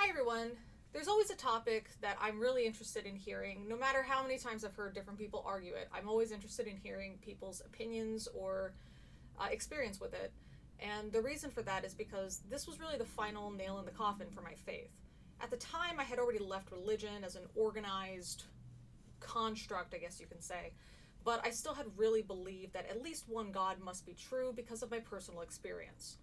Hi everyone. There's always a topic that I'm really interested in hearing. No matter how many times I've heard different people argue it, I'm always interested in hearing people's opinions or experience with it. And the reason for that is because this was really the final nail in the coffin for my faith. At the time, I had already left religion as an organized construct, I guess you can say. But I still had really believed that at least one God must be true because of my personal experience.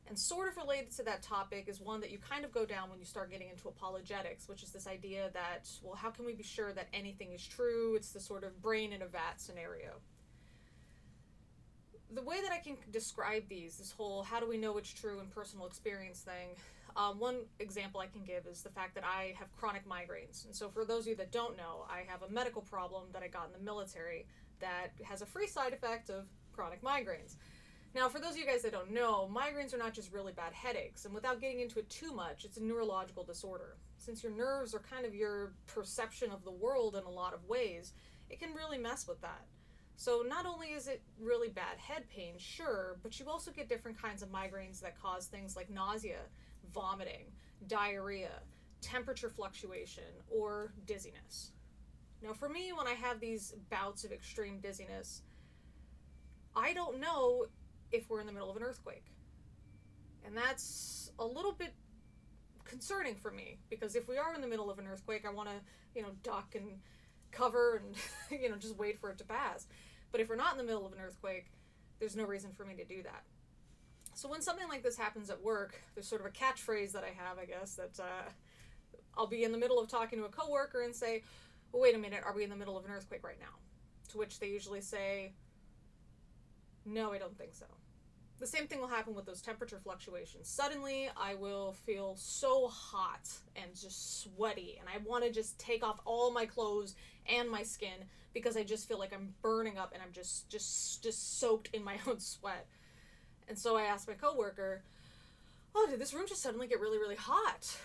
And sort of related to that topic is one that you kind of go down when you start getting into apologetics, which is this idea that, well, how can we be sure that anything is true? It's the sort of brain in a vat scenario. The way that I can describe this whole how do we know it's true and personal experience thing, one example I can give is the fact that I have chronic migraines. And so, for those of you that don't know, I have a medical problem that I got in the military that has a free side effect of chronic migraines. Now, for those of you guys that don't know, migraines are not just really bad headaches, and without getting into it too much, it's a neurological disorder. Since your nerves are kind of your perception of the world in a lot of ways, it can really mess with that. So not only is it really bad head pain, sure, but you also get different kinds of migraines that cause things like nausea, vomiting, diarrhea, temperature fluctuation, or dizziness. Now, for me, when I have these bouts of extreme dizziness, I don't know if we're in the middle of an earthquake. And that's a little bit concerning for me because if we are in the middle of an earthquake, I want to, duck and cover and, just wait for it to pass. But if we're not in the middle of an earthquake, there's no reason for me to do that. So when something like this happens at work, there's sort of a catchphrase that I have, I guess, that I'll be in the middle of talking to a coworker and say, well, wait a minute, are we in the middle of an earthquake right now? To which they usually say, no, I don't think so. The same thing will happen with those temperature fluctuations. Suddenly, I will feel so hot and just sweaty, and I want to just take off all my clothes and my skin because I just feel like I'm burning up and I'm just soaked in my own sweat. And so I asked my coworker, "Oh, did this room just suddenly get really, really hot?"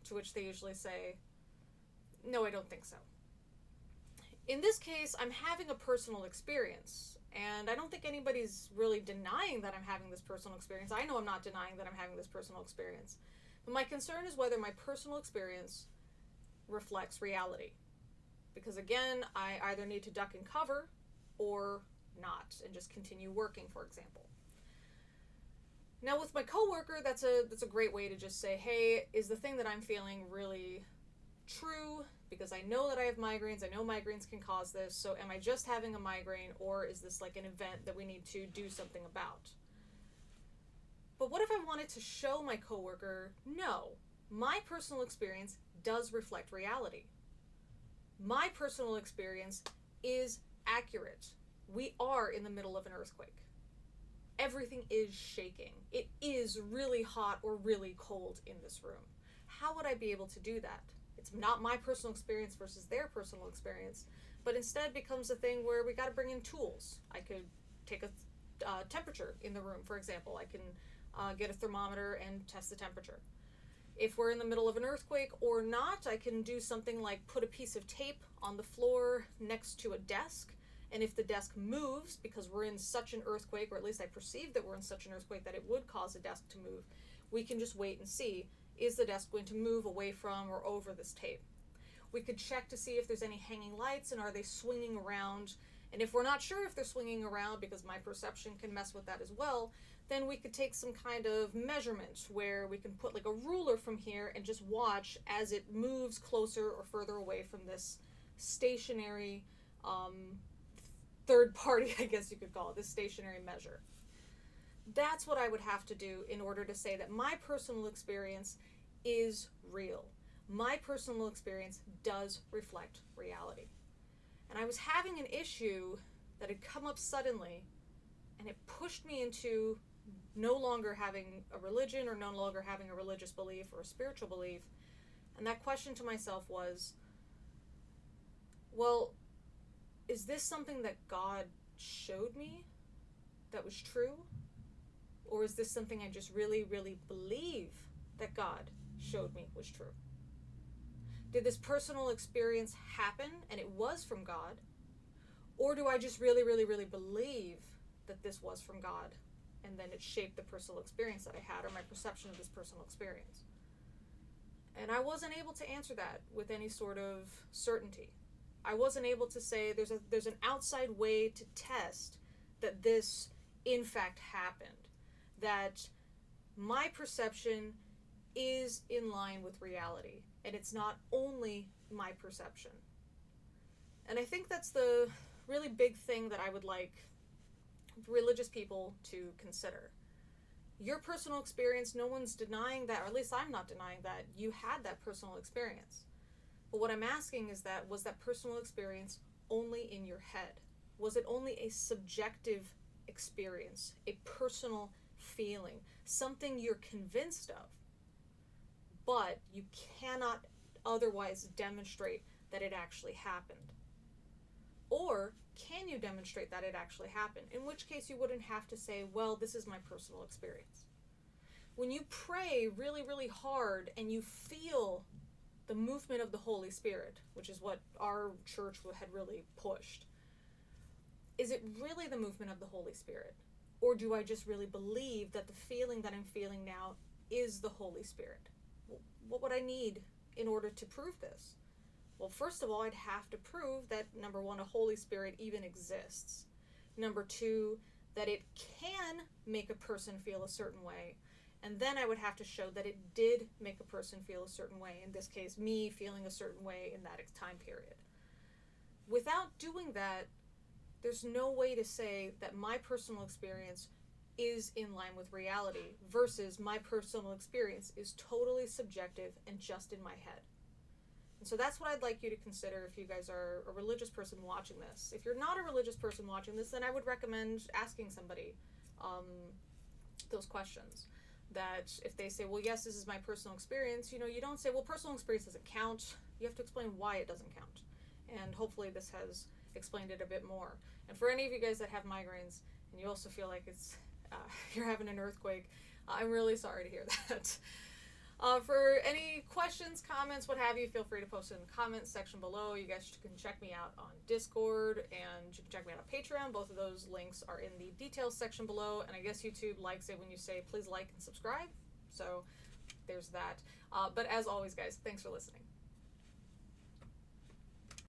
To which they usually say, "No, I don't think so." In this case, I'm having a personal experience. And I don't think anybody's really denying that I'm having this personal experience. I know I'm not denying that I'm having this personal experience. But my concern is whether my personal experience reflects reality. Because again, I either need to duck and cover or not and just continue working, for example. Now with my coworker, that's a great way to just say, hey, is the thing that I'm feeling really true? Because I know that I have migraines. I know migraines can cause this. So am I just having a migraine, or is this like an event that we need to do something about? But what if I wanted to show my coworker, no, my personal experience does reflect reality. My personal experience is accurate. We are in the middle of an earthquake. Everything is shaking. It is really hot or really cold in this room. How would I be able to do that? It's not my personal experience versus their personal experience, but instead becomes a thing where we got to bring in tools. I could take a temperature in the room, for example. I can get a thermometer and test the temperature. If we're in the middle of an earthquake or not, I can do something like put a piece of tape on the floor next to a desk, and if the desk moves, because we're in such an earthquake, or at least I perceive that we're in such an earthquake that it would cause a desk to move, we can just wait and see, is the desk going to move away from or over this tape? We could check to see if there's any hanging lights and are they swinging around. And if we're not sure if they're swinging around, because my perception can mess with that as well, then we could take some kind of measurement where we can put like a ruler from here and just watch as it moves closer or further away from this stationary third party, I guess you could call it, this stationary measure. That's what I would have to do in order to say that my personal experience is real. My personal experience does reflect reality. And I was having an issue that had come up suddenly, and it pushed me into no longer having a religion or no longer having a religious belief or a spiritual belief. And that question to myself was, well, is this something that God showed me that was true? Or is this something I just really, really believe that God showed me was true? Did this personal experience happen and it was from God? Or do I just really, really, really believe that this was from God and then it shaped the personal experience that I had or my perception of this personal experience? And I wasn't able to answer that with any sort of certainty. I wasn't able to say there's an outside way to test that this in fact happened, that my perception is in line with reality, and it's not only my perception. And I think that's the really big thing that I would like religious people to consider. Your personal experience, no one's denying that, or at least I'm not denying that you had that personal experience. But what I'm asking is that, was that personal experience only in your head? Was it only a subjective experience, a personal feeling, something you're convinced of, but you cannot otherwise demonstrate that it actually happened? Or can you demonstrate that it actually happened? In which case you wouldn't have to say, well, this is my personal experience. When you pray really, really hard and you feel the movement of the Holy Spirit, which is what our church had really pushed, is it really the movement of the Holy Spirit? Or do I just really believe that the feeling that I'm feeling now is the Holy Spirit? What would I need in order to prove this? Well, first of all, I'd have to prove that, number one, a Holy Spirit even exists. Number two, that it can make a person feel a certain way. And then I would have to show that it did make a person feel a certain way. In this case, me feeling a certain way in that time period. Without doing that, there's no way to say that my personal experience is in line with reality versus my personal experience is totally subjective and just in my head. And so that's what I'd like you to consider if you guys are a religious person watching this. If you're not a religious person watching this, then I would recommend asking somebody those questions. That if they say, well, yes, this is my personal experience, you don't say, well, personal experience doesn't count. You have to explain why it doesn't count. And hopefully this has explained it a bit more. And for any of you guys that have migraines and you also feel like it's you're having an earthquake, I'm really sorry to hear that. For any questions, comments, what have you, feel free to post it in the comments section below. You guys can check me out on Discord, and you can check me out on Patreon. Both of those links are in the details section below, and I guess YouTube likes it when you say, please like and subscribe. So there's that. But as always, guys, thanks for listening.